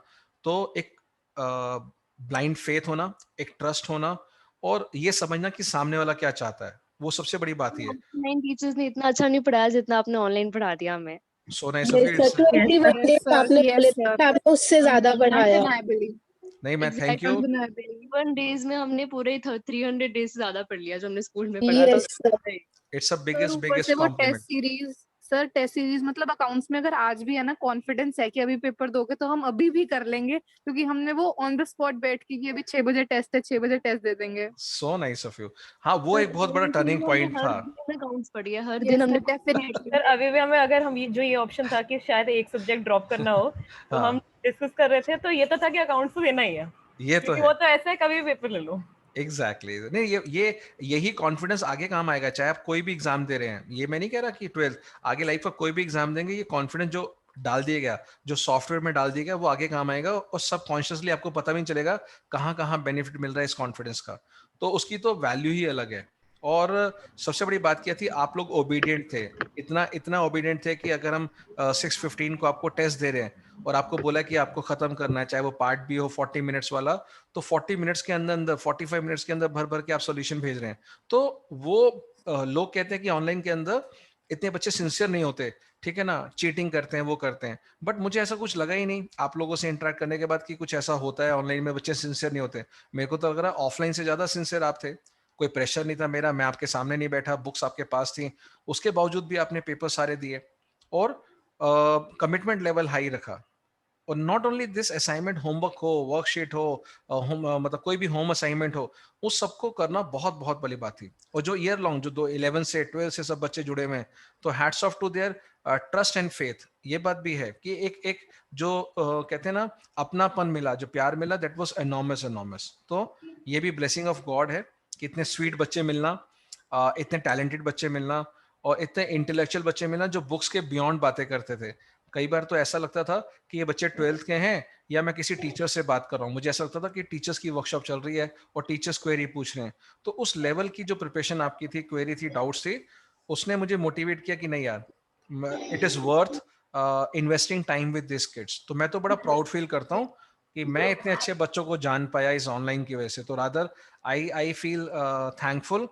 Speaker 2: तो एक ब्लाइंड फेथ होना, एक ट्रस्ट होना, और ये समझना कि सामने वाला क्या चाहता है, वो सबसे बड़ी बात ही है।
Speaker 12: ऑफलाइन टीचर्स ने इतना अच्छा नहीं पढ़ाया जितना आपने ऑनलाइन पढ़ा दिया हमें।
Speaker 2: सो नाइस ऑफ
Speaker 14: ये
Speaker 2: you.
Speaker 14: Sir
Speaker 1: Yes
Speaker 14: 21
Speaker 1: sir,
Speaker 14: days आपने
Speaker 1: yes
Speaker 14: बोले
Speaker 1: sir,
Speaker 14: थे, आपने उससे ज्यादा बढ़ाया।
Speaker 1: undeniably,
Speaker 2: नहीं, मैं थैंक यू।
Speaker 1: undeniably।
Speaker 12: 1 डेज में हमने पूरे 300 डेज से ज्यादा पढ़ लिया जो हमने स्कूल में पढ़ा था
Speaker 14: यस सर।
Speaker 12: उससे।
Speaker 2: इट्स अ
Speaker 1: सर
Speaker 2: बिगेस्ट
Speaker 1: ऊपर से
Speaker 2: बिगेस्ट
Speaker 1: वो test
Speaker 2: compliment.
Speaker 1: Series, sir test series मतलब अकाउंट्स में अगर आज भी है ना कॉन्फिडेंस है कि अभी पेपर दोगे, तो हम अभी भी कर लेंगे, क्योंकि हमने वो ऑन द स्पॉट बैठ के कि अभी 6 बजे टेस्ट है, 6 बजे टेस्ट दे देंगे।
Speaker 2: So nice of you. हाँ, वो
Speaker 12: सर
Speaker 2: एक बहुत बड़ा टर्निंग
Speaker 12: हमने
Speaker 2: पॉइंट
Speaker 12: हर
Speaker 2: था।
Speaker 12: दिन अकाउंट्स पढ़ी है, हर दिन
Speaker 1: यस
Speaker 12: हमने
Speaker 1: सर, डेफिनेटली।
Speaker 9: सर अभी भी हमें, अगर हम जो ये ऑप्शन था कि शायद एक सब्जेक्ट ड्रॉप करना हो, तो हम
Speaker 2: हाँ,
Speaker 9: डिस्कस कर रहे थे, तो ये तो था कि अकाउंट्स तो देना ही है,
Speaker 2: ये तो
Speaker 9: क्योंकि
Speaker 2: है।
Speaker 9: वो तो ऐसा है कभी भी पेपर ले लो।
Speaker 2: एग्जैक्टली नहीं, ये यही कॉन्फिडेंस आगे काम आएगा, चाहे आप कोई भी एग्जाम दे रहे हैं। ये मैं नहीं कह रहा कि 12th, आगे लाइफ का कोई भी एग्जाम देंगे, ये कॉन्फिडेंस जो डाल दिया गया, जो सॉफ्टवेयर में डाल दिया गया, वो आगे काम आएगा। और सबकॉन्शियसली आपको पता भी नहीं चलेगा कहाँ कहाँ बेनिफिट मिल रहा है इस कॉन्फिडेंस का। तो उसकी तो वैल्यू ही अलग है। और सबसे बड़ी बात क्या थी, आप लोग ओबीडियंट थे, इतना इतना ओबीडियंट थे कि अगर हम 6:15 को आपको टेस्ट दे रहे हैं और आपको बोला कि आपको खत्म करना है, चाहे वो पार्ट भी हो 40 मिनट्स वाला, तो 40 मिनट्स के अंदर अंदर 45 मिनट्स के अंदर भर भर के आप सॉल्यूशन भेज रहे हैं। तो वो लोग कहते हैं कि ऑनलाइन के अंदर इतने बच्चे सिंसियर नहीं होते, ठीक है ना, चीटिंग करते हैं, वो करते हैं, बट मुझे ऐसा कुछ लगा ही नहीं आप लोगों से इंटरेक्ट करने के बाद कि कुछ ऐसा होता है ऑनलाइन में बच्चे सिंसियर नहीं होते। मेरे को तो लग रहा है ऑफलाइन से ज्यादा सिंसियर आप थे, कोई प्रेशर नहीं था मेरा, मैं आपके सामने नहीं बैठा, बुक्स आपके पास थी, उसके बावजूद भी आपने पेपर सारे दिए और कमिटमेंट लेवल हाई रखा। और not only this assignment, homework हो, वर्कशीट हो, मतलब कोई भी होम असाइनमेंट हो, उस सबको करना बहुत बहुत बड़ी बात थी। और जो ईयर लॉन्ग जो 11 से 12 से सब बच्चे जुड़े हुए हैं, तो hats off to their trust and faith. ये बात भी है कि एक एक जो कहते हैं ना अपनापन मिला, जो प्यार मिला, दैट वाज एनॉर्मस एनॉर्मस। तो ये भी ब्लेसिंग ऑफ गॉड है कि इतने स्वीट बच्चे मिलना, इतने टैलेंटेड बच्चे मिलना और इतने इंटेलेक्चुअल बच्चे मिलना जो बुक्स के बियॉन्ड बातें करते थे। कई बार तो ऐसा लगता था कि ये बच्चे 12th के हैं या मैं किसी टीचर से बात कर रहा हूँ, मुझे ऐसा लगता था कि टीचर्स की वर्कशॉप चल रही है और टीचर्स क्वेरी पूछ रहे हैं। तो उस लेवल की जो प्रिपरेशन आपकी थी, क्वेरी थी, डाउट्स थी, उसने मुझे मोटिवेट किया कि नहीं यार, it is worth investing time with this kids. तो मैं तो बड़ा प्राउड फील करता हूँ कि मैं इतने अच्छे बच्चों को जान पाया इस ऑनलाइन की वजह से। तो rather I feel thankful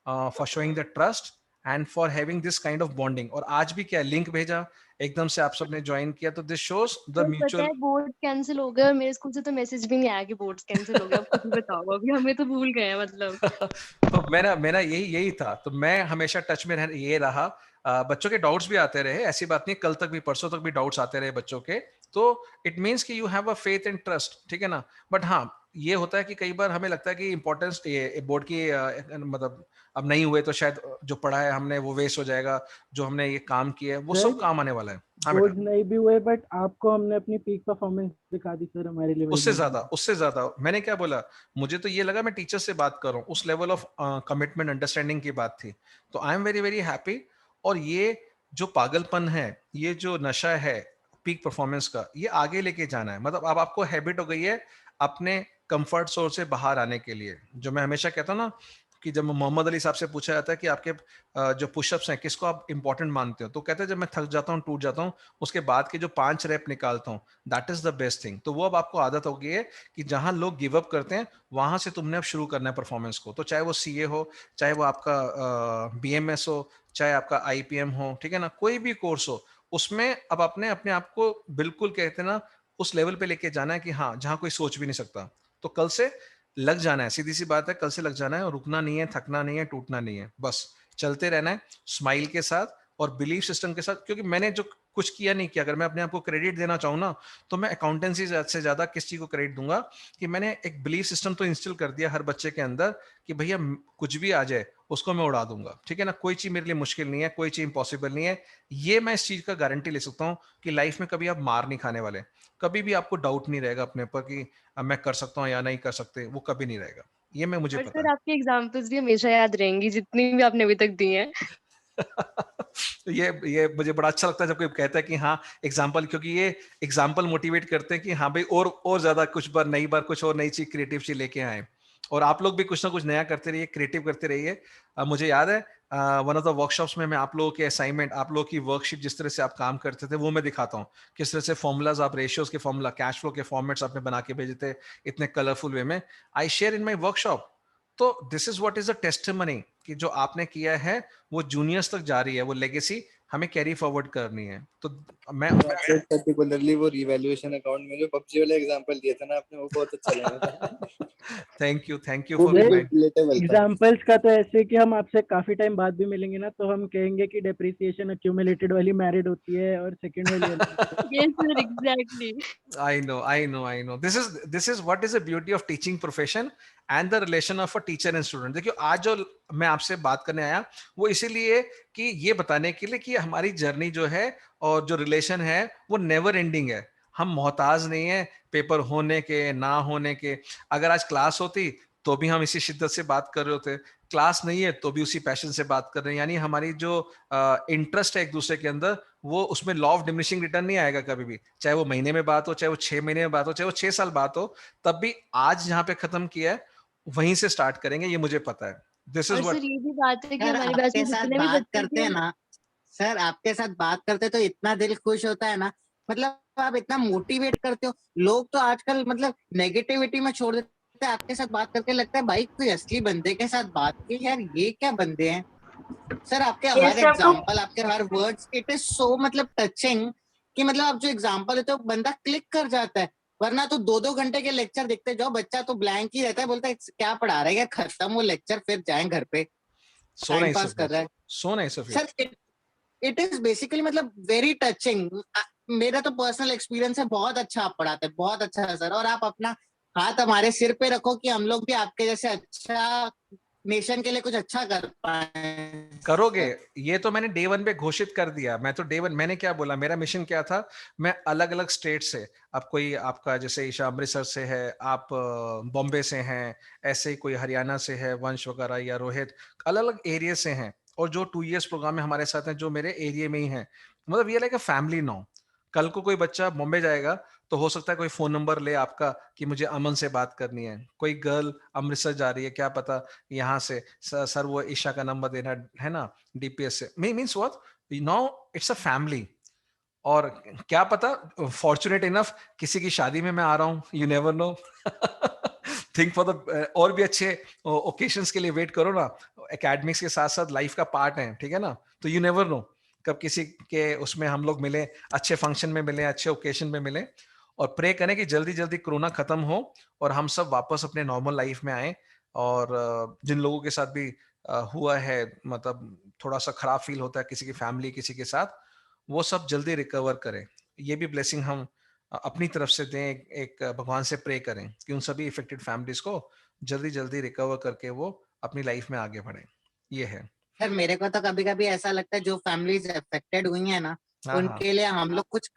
Speaker 2: for showing the trust and for having this kind of bonding. और आज भी क्या लिंक भेजा, एकदम से आप सबने ज्वाइन किया, तो दिस शोज द
Speaker 12: पता
Speaker 2: म्यूचुअल।
Speaker 12: है बोर्ड कैंसिल हो गया और मेरे स्कूल से तो मैसेज भी नहीं आया कि बोर्ड कैंसिल हो गया। अब खुद ही बताओ, अभी हमें तो भूल गए हैं मतलब।
Speaker 2: तो मेरा मेरा यही था। तो मैं हमेशा टच में ये रहा। बच्चों के डाउट्स भी आते रहे, ऐसी बात नहीं, कल तक भी परसों तक भी डाउट्स आते रहे बच्चों के। तो इट मीन्स कि you have a faith and trust, ठीक है ना। बट हाँ, ये होता है कि कई बार हमें लगता है कि इंपॉर्टेंस बोर्ड की मतलब अब नहीं हुए तो शायद जो पढ़ा है हमने वो वेस्ट हो जाएगा, जो हमने ये काम किया है वो सब काम आने वाला है। हाँ बेटा,
Speaker 6: बोर्ड नहीं भी हुए बट आपको हमने अपनी पीक परफॉर्मेंस दिखा दी सर हमारे लेवल
Speaker 2: उससे
Speaker 6: में।
Speaker 2: ज्यादा मैंने क्या बोला, मुझे तो ये लगा मैं टीचर से बात कर रहा हूँ, उस लेवल ऑफ कमिटमेंट अंडरस्टैंडिंग की बात थी। तो I am very very happy. और ये जो पागलपन है, ये जो नशा है पीक परफॉर्मेंस का, ये आगे लेके जाना है। मतलब अब आपको हैबिट हो गई है अपने कंफर्ट जोन से बाहर आने के लिए। जो मैं हमेशा कहता हूँ ना कि जब मोहम्मद अली साहब से पूछा जाता है कि आपके जो पुशअप्स हैं किसको आप इंपॉर्टेंट मानते हो, तो कहते हैं जब मैं थक जाता हूँ, टूट जाता हूँ, उसके बाद के जो 5 रैप निकालता हूँ, that is the best thing. तो वो अब आपको आदत हो गई है कि जहां लोग गिव अप करते हैं वहां से तुमने अब शुरू करना है परफॉर्मेंस को। तो चाहे वो सीए हो, चाहे वो आपका बीएमएस हो, चाहे आपका आईपीएम हो, ठीक है ना, कोई भी कोर्स हो, उसमें अब अपने अपने आप को बिल्कुल कहते हैं ना उस लेवल पे लेके जाना है कि हाँ, जहां कोई सोच भी नहीं सकता। तो कल से लग जाना है, सीधी सी बात है, कल से लग जाना है और रुकना नहीं है, थकना नहीं है, टूटना नहीं है, बस चलते रहना है स्माइल के साथ और बिलीफ सिस्टम के साथ। क्योंकि मैंने जो कुछ किया नहीं किया, अगर मैं अपने आप को क्रेडिट देना चाहूँ ना, तो मैं अकाउंटेंसी से ज्यादा किस चीज को क्रेडिट दूंगा कि मैंने एक बिलीफ सिस्टम तो इंस्टॉल कर दिया हर बच्चे के अंदर कि भैया कुछ भी आ जाए उसको मैं उड़ा दूंगा, ठीक है ना, कोई चीज मेरे लिए मुश्किल नहीं है, कोई चीज इम्पॉसिबल नहीं है। ये मैं इस चीज का गारंटी ले सकता हूँ कि लाइफ में कभी आप मार नहीं खाने वाले, कभी भी आपको डाउट नहीं रहेगा अपने ऊपर कि मैं कर सकता हूँ या नहीं कर सकते, वो कभी नहीं रहेगा। ये मैं मुझे
Speaker 12: और
Speaker 2: पता
Speaker 12: सर
Speaker 2: है।
Speaker 12: आपकी एग्जाम्पल्स भी हमेशा याद रहेंगी जितनी भी आपने अभी तक दी हैं।
Speaker 2: ये मुझे बड़ा अच्छा लगता है जब कोई कहता है कि हाँ एग्जाम्पल, क्योंकि ये एग्जाम्पल मोटिवेट करते हैं कि हाँ भाई और ज्यादा कुछ बार नई बार कुछ और नई चीज क्रिएटिव चीज लेके आए। और आप लोग भी कुछ ना कुछ नया करते रहिए, क्रिएटिव करते रहिए। मुझे याद है वन ऑफ द वर्कशॉप्स में मैं आप लोगों के असाइनमेंट, आप लोगों की वर्कशीट, जिस तरह से आप काम करते थे वो मैं दिखाता हूँ, किस तरह से फॉर्मूलाज आप रेशियोज के फॉर्मूला, कैश फ्लो के फॉर्मेट्स आपने बना के भेजे थे इतने कलरफुल वे में, I share in my workshop. तो this is what is the testimony कि जो आपने किया है वो जूनियर्स तक जा रही है, वो लेगेसी हमें कैरी फॉरवर्ड करनी है। तो मैं
Speaker 4: पर्टिकुलरली वो रिवैल्यूएशन अकाउंट में जो पबजी वाला एग्जांपल दिया था ना आपने, वो बहुत अच्छा लगा था।
Speaker 2: थैंक यू
Speaker 6: वो
Speaker 2: फॉर
Speaker 6: एग्जाम्पल्स का तो ऐसे कि हम आपसे काफी टाइम बाद भी मिलेंगे ना, तो हम कहेंगे कि डेप्रिसिएशन अक्यूमुलेटेड वाली मैरिड होती है और सेकंड वाली
Speaker 12: Yes sir, exactly.
Speaker 2: I know. This is what is the beauty of teaching profession and the relation of a teacher and student. देखियो आज जो मैं आपसे बात करने आया वो इसीलिए कि ये बताने के लिए कि हमारी जर्नी जो है और जो रिलेशन है वो नेवर एंडिंग है। हम मोहताज नहीं है पेपर होने के ना होने के। अगर आज क्लास होती तो भी हम इसी शिद्दत से बात कर रहे होते, क्लास नहीं है तो भी उसी पैशन से बात कर रहे हैं। यानी हमारी जो इंटरेस्ट है एक दूसरे के अंदर, वो उसमें लॉ ऑफ डिमिनिशिंग रिटर्न नहीं आएगा कभी भी। चाहे वो महीने में बात हो, चाहे वो 6 महीने में बात हो, चाहे वो 6 साल बात हो, तब भी आज जहां पे खत्म किया है वहीं से स्टार्ट करेंगे, ये मुझे पता है। दिस
Speaker 12: और
Speaker 2: इज व्हाट
Speaker 12: सर ये भी बात है कि
Speaker 10: सर
Speaker 12: हमारी बैच
Speaker 10: आपके
Speaker 12: में
Speaker 10: साथ
Speaker 12: जितने भी
Speaker 10: बात
Speaker 12: बच्चे
Speaker 10: करते
Speaker 12: थे
Speaker 10: हैं ना, सर आपके साथ बात करते तो इतना दिल खुश होता है ना, मतलब आप इतना मोटिवेट करते हो। लोग तो आजकल मतलब नेगेटिविटी में छोड़ देते हैं, आपके साथ बात करके लगता है भाई कोई असली बंदे के साथ बात की, यार ये क्या बंदे हैं। सर आपके
Speaker 8: ये
Speaker 10: हर
Speaker 8: सब तो
Speaker 10: एग्जाम्पल, आपके हर वर्ड्स, इट इज सो मतलब टचिंग कि मतलब आप जो एग्जाम्पल देते हो बंदा क्लिक कर जाता है। वरना तो 2-2 घंटे के लेक्चर देखते जाओ, बच्चा तो ब्लैंक ही रहता है, बोलता है क्या पढ़ा रहा है यार, खत्म वो लेक्चर फिर जाएं घर पे,
Speaker 2: सो
Speaker 10: time
Speaker 2: nice
Speaker 10: pass
Speaker 2: of you,
Speaker 10: कर रहा है।
Speaker 2: So nice of you.
Speaker 10: Sir it is basically मतलब वेरी टचिंग। मेरा तो पर्सनल एक्सपीरियंस है, बहुत अच्छा आप पढ़ाते हैं, बहुत अच्छा है सर। और आप अपना हाथ हमारे सिर पे रखो कि हम लोग भी आपके जैसे अच्छा नेशन के लिए कुछ अच्छा कर पाए।
Speaker 2: करोगे, ये तो मैंने डे 1 पे घोषित कर दिया। मैं तो डे 1 मैंने क्या बोला, मेरा मिशन क्या था, मैं अलग अलग स्टेट से, अब कोई आपका जैसे ईशा अमृतसर से है, आप बॉम्बे से हैं, ऐसे ही कोई हरियाणा से है, वंश वगैरह या रोहित, अलग अलग एरिया से हैं, और जो 2 इयर्स प्रोग्राम में हमारे साथ हैं, जो मेरे एरिया में ही हैं, मतलब ये लाइक अ फैमिली नाउ। कल को कोई बच्चा बॉम्बे जाएगा तो हो सकता है कोई फोन नंबर ले आपका कि मुझे अमन से बात करनी है, कोई गर्ल अमृतसर जा रही है, क्या पता यहाँ से सर वो ईशा का नंबर देना है ना डीपीएस से, means what, now it's a family. और क्या पता, फॉर्चुनेट इनफ किसी की शादी में मैं आ रहा हूँ, you never know. Think for the और भी अच्छे ओकेशंस के लिए वेट करो ना, एकेडमिक्स के साथ साथ लाइफ का पार्ट है, ठीक है ना, तो यू नेवर नो कब किसी के उसमें हम लोग मिले, अच्छे फंक्शन में मिले, अच्छे ओकेशन में मिले। और प्रे करें कि जल्दी जल्दी कोरोना खत्म हो और हम सब वापस अपने नॉर्मल लाइफ में आए। और जिन लोगों के साथ भी हुआ है, मतलब थोड़ा सा खराब फील होता है किसी की फैमिली किसी के साथ, वो सब जल्दी रिकवर करें। ये भी ब्लेसिंग हम अपनी तरफ से दें, एक भगवान से प्रे करें कि उन सभी इफेक्टेड फैमिलीज को जल्दी जल्दी रिकवर करके वो अपनी लाइफ में आगे बढ़े। ये है
Speaker 10: सर मेरे को तो कभी कभी ऐसा लगता है जो फैमिलीज अफेक्टेड हुई है ना,
Speaker 2: हाँ हाँ
Speaker 10: उनके लिए हम लोग कुछ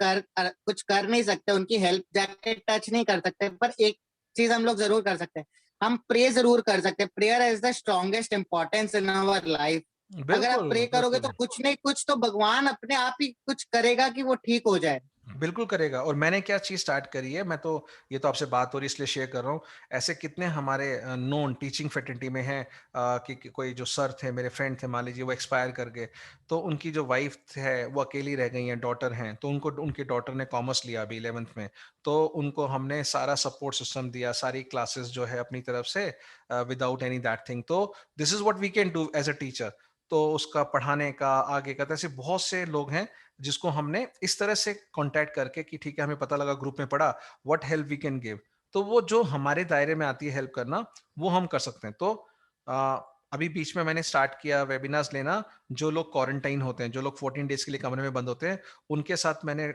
Speaker 10: कर नहीं सकते, उनकी हेल्प जाके टच नहीं कर सकते, पर एक चीज हम लोग जरूर कर सकते हैं, हम प्रे जरूर कर सकते हैं। Prayer is the strongest importance in our life. अगर आप
Speaker 2: बिल्कुल
Speaker 10: प्रे करोगे तो
Speaker 2: बिल्कुल
Speaker 10: कुछ नहीं कुछ तो भगवान अपने आप ही कुछ करेगा कि वो ठीक हो जाए।
Speaker 2: बिल्कुल करेगा। और मैंने क्या चीज स्टार्ट करी है, मैं तो ये तो आपसे बात हो रही इसलिए शेयर कर रहा हूँ, ऐसे कितने हमारे नॉन टीचिंग फैकल्टी में हैं कि कोई जो सर थे, मेरे फ्रेंड थे, मान लीजिए वो एक्सपायर कर गए, तो उनकी जो वाइफ है वो अकेली रह गई हैं, डॉटर हैं, तो उनको उनकी डॉटर ने कॉमर्स लिया अभी 11th में, तो उनको हमने सारा सपोर्ट सिस्टम दिया, सारी क्लासेस जो है अपनी तरफ से विदाउट एनी दैट थिंग। तो this is what we can do as a teacher. तो उसका पढ़ाने का आगे का, ऐसे बहुत से लोग हैं जिसको हमने इस तरह से कांटेक्ट करके कि ठीक है हमें पता लगा ग्रुप में पढ़ा, what help we can give, तो वो जो हमारे दायरे में आती है हेल्प करना, वो हम कर सकते हैं। तो अभी बीच में मैंने स्टार्ट किया वेबिनार्स लेना, जो लोग क्वारंटाइन होते हैं, जो लोग 14 डेज के लिए कमरे में बंद होते हैं, उनके साथ मैंने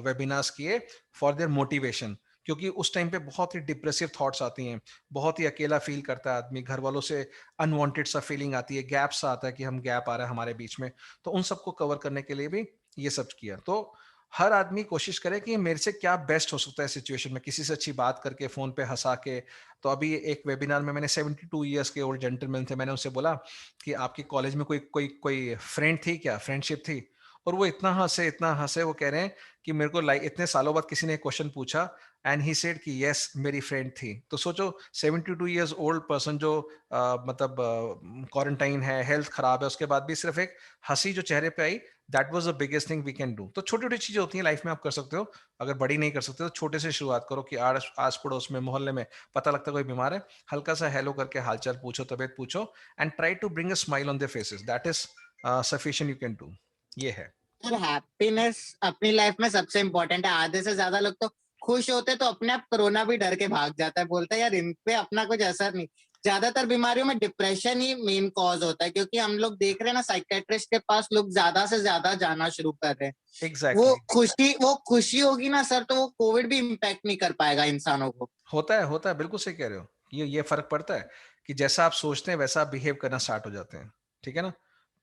Speaker 2: वेबिनार्स किए फॉर देयर मोटिवेशन, क्योंकि उस टाइम पे बहुत ही डिप्रेसिव थॉट्स आती हैं, बहुत ही अकेला फील करता है आदमी, घर वालों से अनवांटेड सा फीलिंग आती है, गैप सा आता है कि हम गैप आ रहा है हमारे बीच में, तो उन सबको कवर करने के लिए भी ये सब किया। तो हर आदमी कोशिश करे कि मेरे से क्या बेस्ट हो सकता है सिचुएशन में, किसी से अच्छी बात करके, फोन पे हंसा के। तो अभी एक वेबिनार में मैंने 72 इयर्स के ओल्ड जेंटलमैन थे, मैंने उनसे बोला कि आपके कॉलेज में कोई कोई कोई फ्रेंड थी क्या, फ्रेंडशिप थी? और वो इतना हंसे, वो कह रहे हैं कि मेरे को लाइक इतने सालों बाद किसी ने क्वेश्चन पूछा एंड ही सेड कि यस मेरी फ्रेंड थी। तो सोचो 72 इयर्स ओल्ड पर्सन जो मतलब क्वारंटाइन है, हेल्थ खराब है, उसके बाद भी सिर्फ एक हंसी जो चेहरे पे आई, that was the biggest thing we can do. तो छोटी छोटी चीजें होती हैं लाइफ में, आप कर सकते हो। अगर बड़ी नहीं कर सकते तो छोटे से शुरुआत करो कि आस पड़ोस में, मोहल्ले में पता लगता कोई बीमार है, हल्का सा हेलो करके हालचाल पूछो, तबीयत पूछो, and try to bring a smile on their faces, that is sufficient you can do. ये है
Speaker 10: सर हैप्पीनेस अपनी लाइफ में सबसे इम्पोर्टेंट है। आधे से ज्यादा लोग तो खुश होते तो अपने आप कोरोना भी डर के भाग जाता है, बोलता है यार इन पे अपना कुछ असर नहीं। ज्यादातर बीमारियों में डिप्रेशन ही मेन कॉज होता है, क्योंकि हम लोग देख रहे हैं ना साइकेट्रिस्ट के पास लोग ज्यादा से ज्यादा जाना शुरू कर रहे हैं।
Speaker 2: एग्जैक्टली
Speaker 10: वो खुशी होगी ना सर, तो वो कोविड भी इम्पैक्ट नहीं कर पाएगा इंसानों को।
Speaker 2: होता है, बिल्कुल सही कह रहे हो। ये फर्क पड़ता है कि जैसा आप सोचते हैं वैसा आप बिहेव करना स्टार्ट हो जाते हैं, ठीक है ना।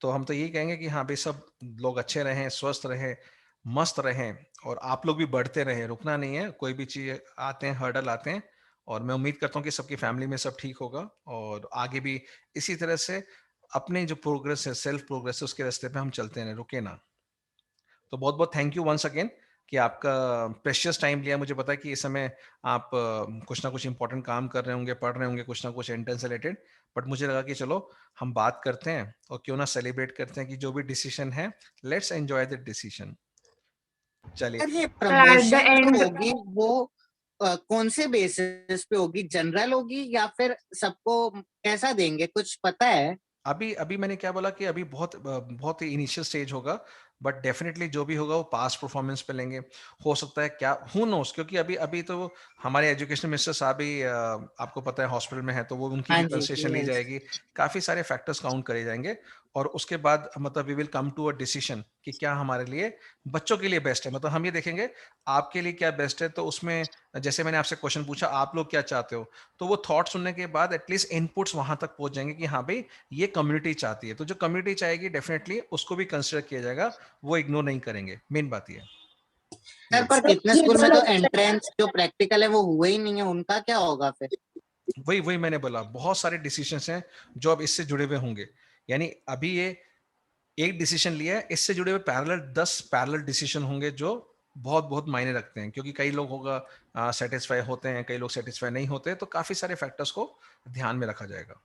Speaker 2: तो हम तो यही कहेंगे कि हाँ भाई सब लोग अच्छे रहें, स्वस्थ रहें, मस्त रहें, और आप लोग भी बढ़ते रहें, रुकना नहीं है। कोई भी चीज आते हैं, हर्डल आते हैं, और मैं उम्मीद करता हूँ कि सबकी फैमिली में सब ठीक होगा, और आगे भी इसी तरह से अपने जो प्रोग्रेस है, सेल्फ प्रोग्रेस है, उसके रास्ते पे हम चलते रहें, रुके ना। तो बहुत बहुत थैंक यू वंस अगेन कि आपका प्रेशियस टाइम लिया। मुझे पता है कि इस समय आप कुछ ना कुछ इंपॉर्टेंट काम कर रहे होंगे, पढ़ रहे होंगे कुछ ना कुछ एंट्रेंस रिलेटेड, बट मुझे लगा कि चलो हम बात करते हैं और क्यों ना सेलिब्रेट करते हैं कि जो भी डिसीजन है, लेट्स एंजॉय द डिसीजन। चलिए,
Speaker 10: सर, ये
Speaker 8: at the
Speaker 10: प्रमोशन जो
Speaker 8: end
Speaker 10: होगी वो कौन से बेसिस पे होगी? जनरल होगी या फिर सबको कैसा देंगे, कुछ पता है?
Speaker 2: अभी अभी मैंने क्या बोला कि अभी बहुत ही इनिशियल स्टेज होगा, बट डेफिनेटली जो भी होगा वो पास्ट परफॉर्मेंस पे लेंगे। हो सकता है क्या, हु नोस, क्योंकि अभी अभी तो हमारे एजुकेशन मिनिस्टर साहब भी आपको पता है हॉस्पिटल में है, तो वो उनकी
Speaker 10: हाँ
Speaker 2: भी
Speaker 10: जी,
Speaker 2: कंसेशन ली
Speaker 10: yes.
Speaker 2: जाएगी। काफी सारे फैक्टर्स काउंट करे जाएंगे और उसके बाद मतलब we will come to a decision कि क्या हमारे लिए बच्चों के लिए बेस्ट है। मतलब हम ये देखेंगे आपके लिए क्या बेस्ट है, तो उसमें जैसे मैंने आपसे क्वेश्चन पूछा आप लोग क्या चाहते हो, तो वो थॉट सुनने के बाद एटलीस्ट इनपुट्स वहां तक पहुंच जाएंगे कि हाँ भाई ये कम्युनिटी चाहती है, तो जो कम्युनिटी चाहेगी डेफिनेटली उसको भी कंसिडर किया जाएगा, वो इग्नोर नहीं करेंगे। मेन बात ये
Speaker 10: सर, पर कितने स्कूल में तो एंट्रेंस जो प्रैक्टिकल है वो हुआ ही नहीं है, उनका क्या होगा फिर?
Speaker 2: वही वही मैंने बोला, बहुत सारे डिसीजंस हैं जो अब इससे जुड़े हुए होंगे। यानी अभी ये एक डिसीजन लिया है, इससे जुड़े हुए पैरेलल 10 पैरेलल डिसीजन होंगे जो बहुत बहुत मायने रखते हैं, क्योंकि कई लोग होगा सेटिस्फाई होते हैं, कई लोग सेटिस्फाई नहीं होते, तो काफी सारे फैक्टर्स को ध्यान में रखा जाएगा।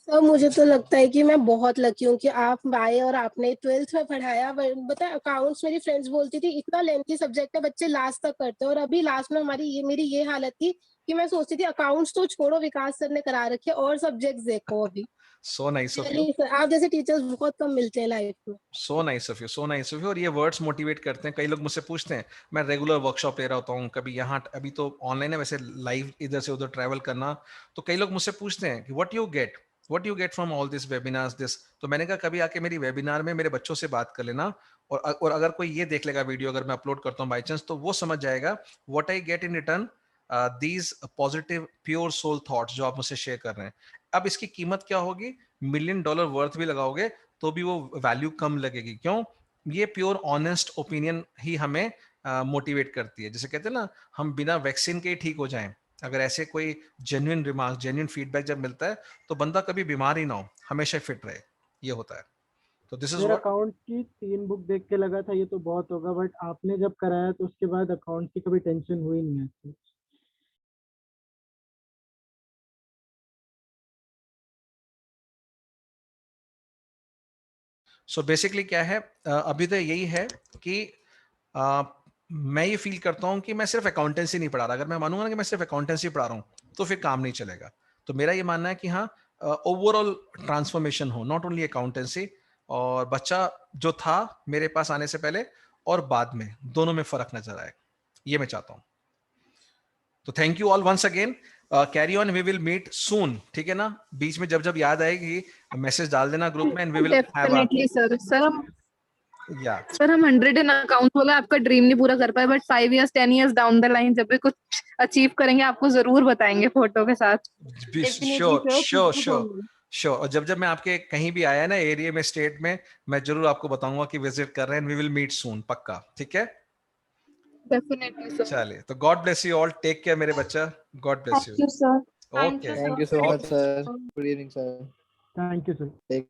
Speaker 14: सर मुझे तो लगता है कि मैं बहुत लकी हूँ कि आप आए और आपने 12th में पढ़ाया। बता, अकाउंट्स मेरी फ्रेंड्स बोलती थी इतना लेंथी सब्जेक्ट है, बच्चे लास्ट तक करते हैं, और अभी लास्ट में मेरी ये हालत थी कि मैं सोचती थी अकाउंट्स तो छोड़ो, विकास सर ने करा रखे और सब्जेक्ट्स देखो अभी।
Speaker 2: सो नाइस ऑफ यू,
Speaker 14: चलिए सर, आप जैसे टीचर्स बहुत कम मिलते हैं लाइफ में।
Speaker 2: So nice of you, so nice of you. और ये वर्ड्स मोटिवेट करते हैं। कई लोग मुझसे पूछते हैं, मैं रेगुलर वर्कशॉप ले रहा होता हूँ, कभी यहाँ, अभी तो ऑनलाइन है वैसे, लाइव इधर से उधर ट्रैवल करना, तो कई लोग मुझसे पूछते हैं कि what you get from all this webinars this. तो मैंने कहा कभी आके मेरी वेबिनार में मेरे बच्चों से बात कर लेना, और अगर कोई ये देख लेगा वीडियो, अगर मैं अपलोड करता हूँ बाई चांस, तो वो समझ जाएगा what I get in return, these positive pure soul thoughts जो आप मुझसे शेयर कर रहे हैं। अब इसकी कीमत क्या होगी? $1 मिलियन वर्थ भी लगाओगे तो भी वो वैल्यू कम लगेगी। क्यों? ये प्योर ऑनेस्ट ओपिनियन ही हमें मोटिवेट करती है। जैसे कहते हैं ना, हम बिना वैक्सीन के ही ठीक हो जाएं, अगर ऐसे कोई जेन्युइन रिमार्क, जेन्युइन फीडबैक जब मिलता है तो बंदा कभी बीमार ही ना हो, हमेशा फिट रहे, ये होता है। तो दिस इज
Speaker 6: फिर
Speaker 2: व्हाट
Speaker 6: अकाउंट की 3 बुक देख के लगा था ये तो बहुत होगा, बट आपने जब कराया तो उसके बाद अकाउंट की कभी टेंशन हुई नहीं है।
Speaker 2: सो बेसिकली क्या है, अभी तो यही है कि मैं ये फील करता हूँ कि मैं सिर्फ अकाउंटेंसी नहीं पढ़ा रहा। अगर मैं मानूंगा ना कि मैं सिर्फ अकाउंटेंसी पढ़ा रहा हूँ तो फिर काम नहीं चलेगा। तो मेरा ये मानना है कि हाँ, ओवरऑल ट्रांसफॉर्मेशन हो, नॉट ओनली अकाउंटेंसी। और बच्चा जो था मेरे पास आने से पहले और बाद में, दोनों में फर्क नजर आए, ये मैं चाहता हूँ। तो thank you all once again, carry on, we will meet soon, ठीक है ना? बीच में जब जब याद आएगी मैसेज डाल देना ग्रुप में, and we will have a
Speaker 1: definitely sir
Speaker 2: या
Speaker 1: हम 100 इन अकाउंट बोला, आपका ड्रीम नहीं पूरा कर पाए, but 5 years 10 years down the line जब भी कुछ अचीव करेंगे आपको जरूर बताएंगे फोटो के साथ।
Speaker 2: Sure sure sure sure. और जब जब मैं आपके कहीं भी आया ना एरिया में, स्टेट में, मैं जरूर आपको बताऊंगा कि विजिट कर रहे हैं। वी विल मीट सून, पक्का, ठीक है?
Speaker 1: Definitely sir.
Speaker 2: चलिए, तो God bless you all, take care मेरे बच्चा, God bless you.
Speaker 8: Thank you, sir.
Speaker 2: Okay,
Speaker 4: Thank you so much, sir. Good evening, sir.
Speaker 6: Thank you sir.
Speaker 4: Take